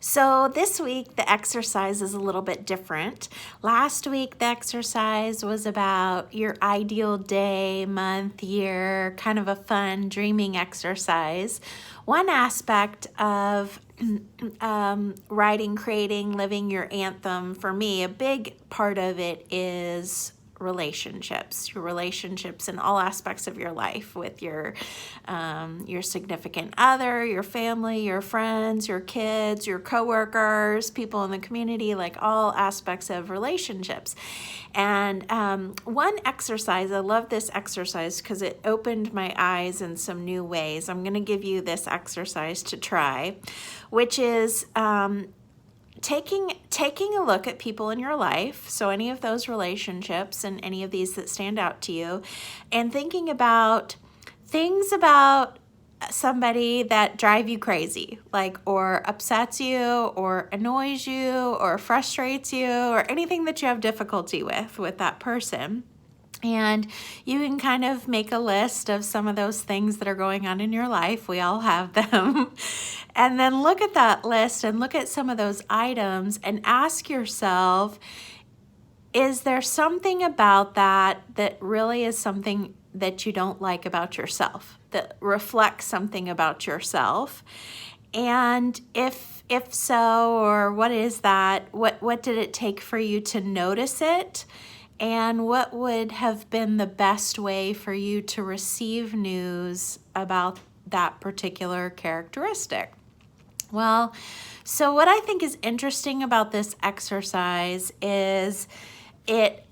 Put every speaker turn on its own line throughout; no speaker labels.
So this week, the exercise is a little bit different. Last week, the exercise was about your ideal day, month, year, kind of a fun dreaming exercise. One aspect of writing, creating, living your anthem, for me, a big part of it is your relationships in all aspects of your life with your significant other, your family, your friends, your kids, your coworkers, people in the community, like all aspects of relationships. And one exercise, I love this exercise because it opened my eyes in some new ways. I'm going to give you this exercise to try, which is taking a look at people in your life, so any of those relationships and any of these that stand out to you, and thinking about things about somebody that drive you crazy, like, or upsets you, or annoys you, or frustrates you, or anything that you have difficulty with that person. And you can kind of make a list of some of those things that are going on in your life. We all have them. And then look at that list and look at some of those items and ask yourself, is there something about that really is something that you don't like about yourself, that reflects something about yourself? And if so, or what is that? What did it take for you to notice it? And what would have been the best way for you to receive news about that particular characteristic? Well, so what I think is interesting about this exercise is it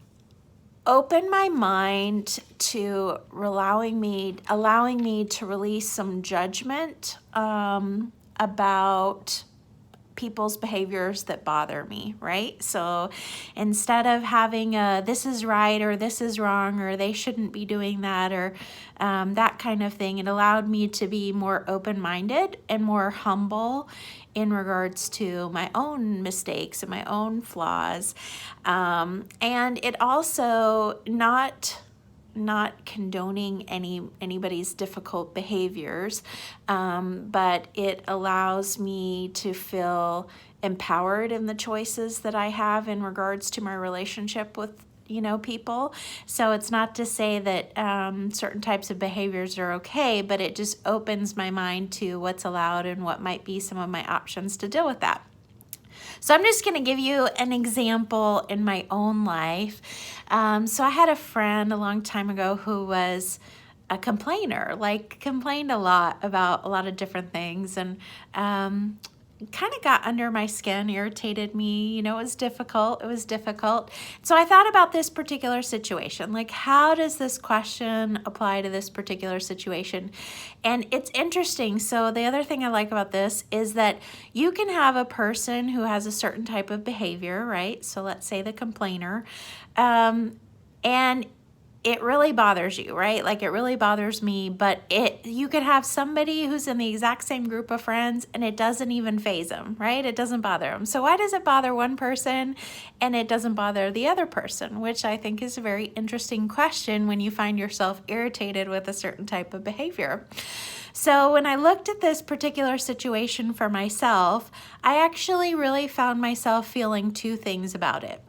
opened my mind to allowing me to release some judgment about people's behaviors that bother me, right? So instead of having a this is right or this is wrong or they shouldn't be doing that or that kind of thing, it allowed me to be more open-minded and more humble in regards to my own mistakes and my own flaws. And it also not condoning anybody's difficult behaviors, but it allows me to feel empowered in the choices that I have in regards to my relationship with people. So it's not to say that certain types of behaviors are okay, but it just opens my mind to what's allowed and what might be some of my options to deal with that. So I'm just going to give you an example in my own life. So I had a friend a long time ago who was a complainer, complained a lot about a lot of different things, and kind of got under my skin, irritated me. It was difficult. So I thought about this particular situation, like, how does this question apply to this particular situation? And it's interesting. So the other thing I like about this is that you can have a person who has a certain type of behavior, right? So let's say the complainer, and it really bothers you, right? Like, it really bothers me, but you could have somebody who's in the exact same group of friends and it doesn't even faze them, right? It doesn't bother them. So why does it bother one person and it doesn't bother the other person? Which I think is a very interesting question when you find yourself irritated with a certain type of behavior. So when I looked at this particular situation for myself, I actually really found myself feeling two things about it.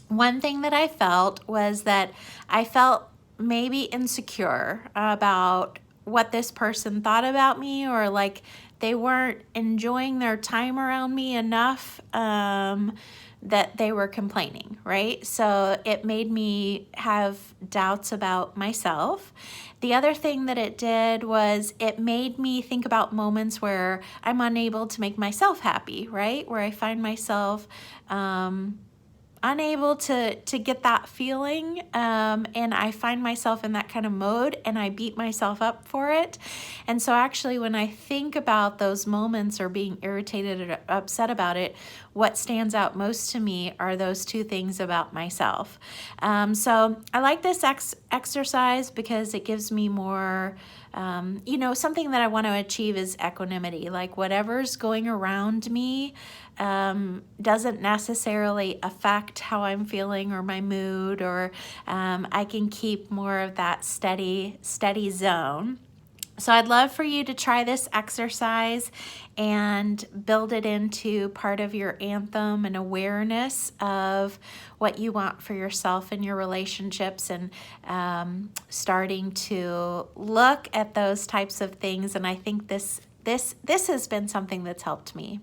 One thing that I felt was that I felt maybe insecure about what this person thought about me, or like they weren't enjoying their time around me enough that they were complaining, right? So it made me have doubts about myself. The other thing that it did was it made me think about moments where I'm unable to make myself happy, right? Where I find myself unable to get that feeling, and I find myself in that kind of mode and I beat myself up for it. And so actually when I think about those moments or being irritated or upset about it, what stands out most to me are those two things about myself. So I like this exercise because it gives me more something that I want to achieve is equanimity. Like, whatever's going around me doesn't necessarily affect how I'm feeling or my mood, or I can keep more of that steady zone. So I'd love for you to try this exercise and build it into part of your anthem and awareness of what you want for yourself and your relationships, and starting to look at those types of things. And I think this has been something that's helped me.